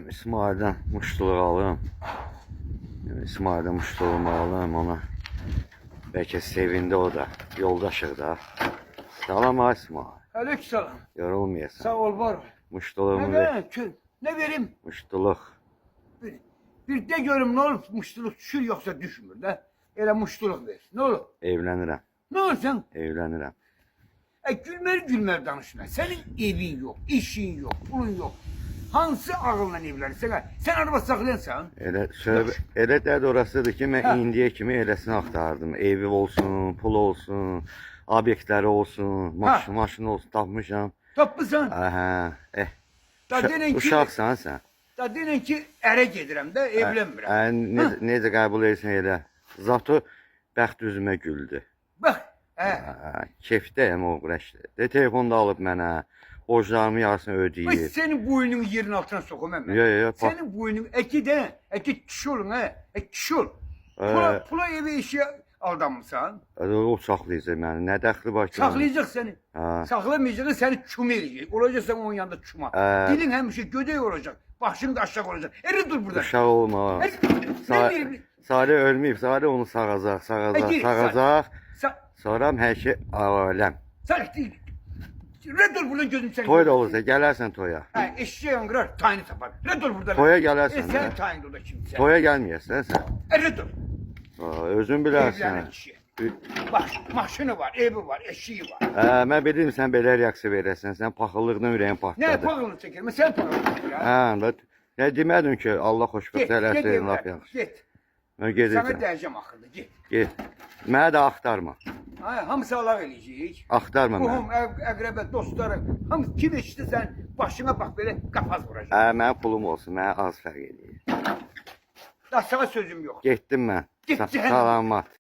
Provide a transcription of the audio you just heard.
İsmail'den muştuluq alım. İsmail'den muştuluğumu alım ona. Belki sevindi o da. Yoldaşıq da. Salam ha İsmail. Aleykümselam. Yorulmayasan. Sağ ol var. Muştuluğumu ver. Ne vereyim? Muştuluq. Bir de görüm ne olur muştuluk düşür yoksa düşmür de. Elə muştuluk ver. Ne olur? Evlənirəm. Ne olur sen? Evlənirəm. Gülmer danışma. Senin evin yok, işin yok, pulun yok. Hansı ağılla evlenirsen? Sen araba saklayansan. Elə dəd orasıdır ki, mən indiyə kimi eləsini axtardım. Evi olsun, pul olsun, obyektləri olsun, maşın olsun, tapmışam. Tapmışsan. Uşaqsan sən. Da denen ki ərə gedirəm də, evlənmirəm. Necə qəbul edirsən elə? Zato bəxt üzümə güldü. Bax, Kefdəyəm o qurəşdə. De, telefonu da alıb mənə, borclarımı yarısını ödəyir. Senin boynunu yerin altına sokum hemen. Yok. Senin boynun eki kişi olun kişi ol. Pula evi işi aldanmışsan. O saxlayacaq məni, nə dəxli var ki? Saxlayacaq seni. Saxlamayacaq, seni çum eləyəcək. Olacaqsan onun yanında çuma. Dilin həmişə gödək olacaq. Başın da aşağı olacaq. Eri dur burada. Uşaq olma. Salih ölməyib, Salih onu sağacaq. Sonra hər şey aləm. Red ol buradan gözüm seni. Toy da olursa gələrsən toya. Eşeğe angırar, tayini tapar. Red ol buradan. Toya gələrsən. Sen tayin orada kimse. Toya gəlməyəsən sən. Red ol. Özün bilərsən. Evlenen kişi. Bak, maşını var, evi var, eşiği var. Mən bildim sən belə reaksiya verəsən. Sən paxıllıqdan ürəyin partladı. Ne pahalını çekerim? Sen pahalını çekerim. Nə demədim ki, Allah xoşbəxt eləsin, laf yaxşı. Git. Mən gedirəm. Sana diyeceğim akıllı, git. Get. Mənə də axtarma. Hamısı Allah eləyəcək. Axtarma mənə. Qohum, əqrəbə, dostları, hamısı kim eşitdi sən başına bax belə qapaz vuracaq. Mənim pulum olsun, mənə az fərq eləyir. Da sana sözüm yox. Getdim mən. Get cəhənnəm. Salamat.